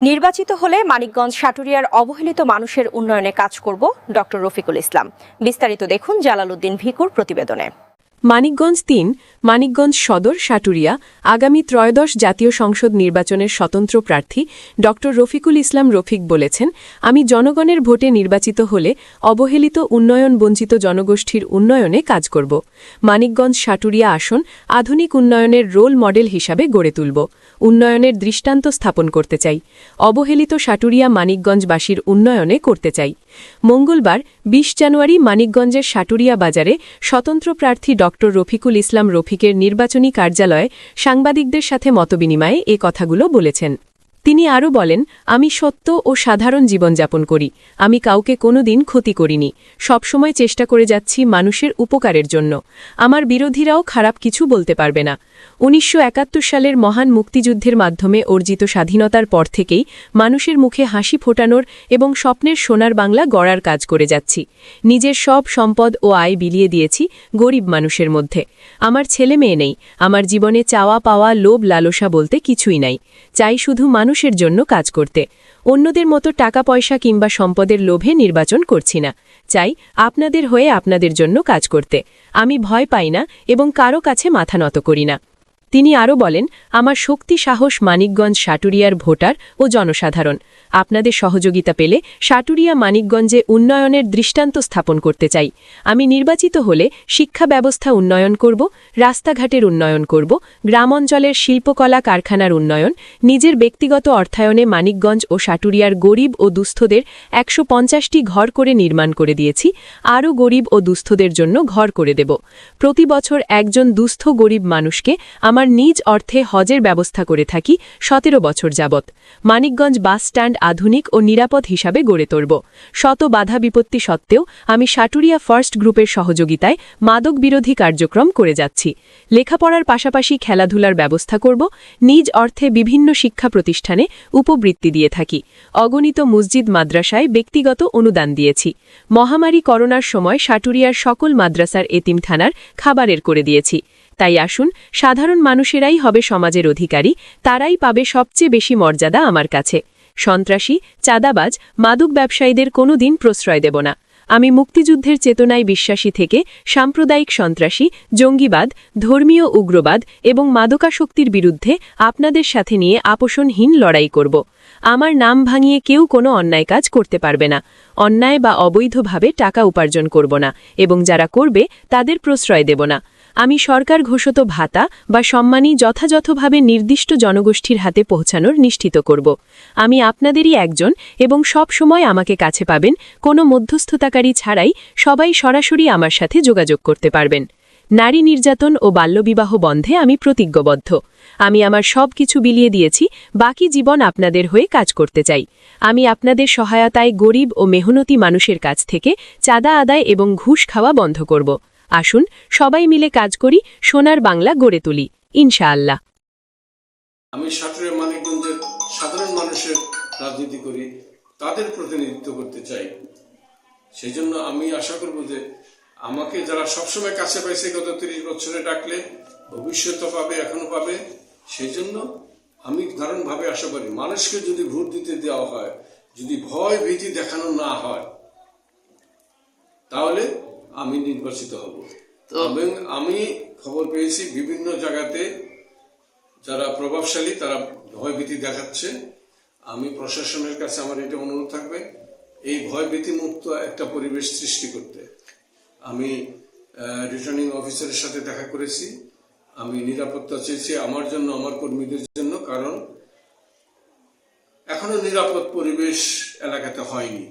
নির্বাচিত হলে মানিকগঞ্জ সাটুরিয়ার অবহেলিত মানুষের উন্নয়নে কাজ করব ডক্টর রফিকুল ইসলাম। বিস্তারিত দেখুন জালালউদ্দিন ভিকুর প্রতিবেদনে। মানিকগঞ্জ ৩, মানিকগঞ্জ সদর সাটুরিয়া আগামী ত্রয়োদশ জাতীয় সংসদ নির্বাচনের স্বতন্ত্র প্রার্থী ড রফিকুল ইসলাম রফিক বলেছেন, আমি জনগণের ভোটে নির্বাচিত হলে অবহেলিত উন্নয়ন বঞ্চিত জনগোষ্ঠীর উন্নয়নে কাজ করব। মানিকগঞ্জ সাটুরিয়া আসন আধুনিক উন্নয়নের রোল মডেল হিসাবে গড়ে তুলব। উন্নয়নের দৃষ্টান্ত স্থাপন করতে চাই। অবহেলিত সাটুরিয়া মানিকগঞ্জবাসীর উন্নয়নে করতে চাই। মঙ্গলবার ২০ জানুয়ারি মানিকগঞ্জের সাটুরিয়া বাজারে স্বতন্ত্র প্রার্থী ড রফিকুল ইসলাম রফিকের নির্বাচনী কার্যালয়ে সাংবাদিকদের সাথে মতবিনিময়ে এ কথাগুলো বলেছেন। তিনি আরও বলেন, আমি সত্য ও সাধারণ জীবনযাপন করি। আমি কাউকে কোনোদিন ক্ষতি করিনি। সবসময় চেষ্টা করে যাচ্ছি মানুষের উপকারের জন্য। আমার বিরোধীরাও খারাপ কিছু বলতে পারবে না। ১৯৭১ সালের মহান মুক্তিযুদ্ধের মাধ্যমে অর্জিত স্বাধীনতার পর থেকেই মানুষের মুখে হাসি ফোটানোর এবং স্বপ্নের সোনার বাংলা গড়ার কাজ করে যাচ্ছি। নিজের সব সম্পদ ও আয় বিলিয়ে দিয়েছি গরিব মানুষের মধ্যে। আমার ছেলে মেয়ে নেই। আমার জীবনে চাওয়া পাওয়া লোভ লালসা বলতে কিছুই নাই। চাই শুধু মানুষের জন্য কাজ করতে। অন্যদের মতো টাকা পয়সা কিংবা সম্পদের লোভে নির্বাচন করছি না। চাই আপনাদের হয়ে আপনাদের জন্য কাজ করতে। আমি ভয় পাই না এবং কারো কাছে মাথা নত করি না। তিনি আরও বলেন, আমার শক্তি সাহস মানিকগঞ্জ সাটুরিয়ার ভোটার ও জনসাধারণ। আপনাদের সহযোগিতা পেলে সাটুরিয়া মানিকগঞ্জে উন্নয়নের দৃষ্টান্ত স্থাপন করতে চাই। আমি নির্বাচিত হলে শিক্ষা ব্যবস্থা উন্নয়ন করব, রাস্তাঘাটের উন্নয়ন করব, গ্রাম অঞ্চলের শিল্পকলা কারখানার উন্নয়ন, নিজের ব্যক্তিগত অর্থায়নে মানিকগঞ্জ ও সাটুরিয়ার গরিব ও দুস্থদের ১৫০টি ঘর করে নির্মাণ করে দিয়েছি। আরও গরিব ও দুস্থদের জন্য ঘর করে দেব। প্রতি বছর একজন দুস্থ গরিব মানুষকে আমার নিজ অর্থে হজের ব্যবস্থা করে থাকি ১৭ বছর যাবৎ। মানিকগঞ্জ বাস স্ট্যান্ড আধুনিক ও নিরাপদ হিসাবে গড়ে তুলব। শত বাধা বিপত্তি সত্ত্বেও আমি সাটুরিয়া ফার্স্ট গ্রুপের সহযোগিতায় মাদক বিরোধী কার্যক্রম করে যাচ্ছি। লেখাপড়ার পাশাপাশি খেলাধুলার ব্যবস্থা করব। নিজ অর্থে বিভিন্ন শিক্ষা প্রতিষ্ঠানে উপবৃত্তি দিয়ে থাকি। অগণিত মসজিদ মাদ্রাসায় ব্যক্তিগত অনুদান দিয়েছি। মহামারী করোনার সময় সাটুরিয়ার সকল মাদ্রাসার এতিমখানার খাবারের করে দিয়েছি। তাই আসুন, সাধারণ মানুষেরাই হবে সমাজের অধিকারী। তারাই পাবে সবচেয়ে বেশি মর্যাদা আমার কাছে। সন্ত্রাসী, চাঁদাবাজ, মাদক ব্যবসায়ীদের কোনোদিন প্রশ্রয় দেব না। আমি মুক্তিযুদ্ধের চেতনায় বিশ্বাসী থেকে সাম্প্রদায়িক সন্ত্রাসী, জঙ্গিবাদ, ধর্মীয় উগ্রবাদ এবং মাদকাসক্তির বিরুদ্ধে আপনাদের সাথে নিয়ে আপোষণহীন লড়াই করব। আমার নাম ভাঙিয়ে কেউ কোনো অন্যায় কাজ করতে পারবে না। অন্যায় বা অবৈধভাবে টাকা উপার্জন করব না এবং যারা করবে তাদের প্রশ্রয় দেব না। আমি সরকার ঘোষিত ভাতা বা সম্মানী যথাযথভাবে নির্দিষ্ট জনগোষ্ঠীর হাতে পৌঁছানোর নিশ্চিত করব। আমি আপনাদেরই একজন এবং সব সময় আমাকে কাছে পাবেন। কোনো মধ্যস্থতাকারী ছাড়াই সবাই সরাসরি আমার সাথে যোগাযোগ করতে পারবেন। নারী নির্যাতন ও বাল্যবিবাহ বন্ধে আমি প্রতিজ্ঞবদ্ধ। আমি আমার সব কিছু বিলিয়ে দিয়েছি। বাকি জীবন আপনাদের হয়ে কাজ করতে চাই। আমি আপনাদের সহায়তায় গরিব ও মেহনতি মানুষের কাছ থেকে চাঁদা আদায় এবং ঘুষ খাওয়া বন্ধ করব। আসুন, সবাই মিলে কাজ করি, সোনার বাংলা গড়ে তুলি, ইনশাআল্লাহ। আমি সাটুরিয়া মানিকগঞ্জের সাধারণ মানুষের রাজনীতি করি, তাদের প্রতিনিধিত্ব করতে চাই। সেই জন্য আমি আশা করব যে আমাকে যারা সবসময় কাছে পাইছে গত ৩০ বছরে ডাকলে ভবিষ্যতে পাবে, এখনো পাবে। সেই জন্য আমি দারুণভাবে আশা করি মানুষকে যদি ভোট দিতে দেওয়া হয়, যদি ভয় ভীতি দেখানো না হয়, তাহলে আমি নির্বাচিত হব। এবং আমি খবর পেয়েছি বিভিন্ন জায়গাতে যারা প্রভাবশালী তারা ভয়ভীতি দেখাচ্ছে। আমি প্রশাসনের কাছে আমার এটা অনুরোধ থাকবে, এই ভয়ভীতি মুক্ত একটা পরিবেশ সৃষ্টি করতে। আমি রিটার্নিং অফিসারের সাথে দেখা করেছি। আমি নিরাপত্তা চেয়েছি আমার জন্য, আমার কর্মীদের জন্য, কারণ এখনো নিরাপদ পরিবেশ এলাকাতে হয়নি।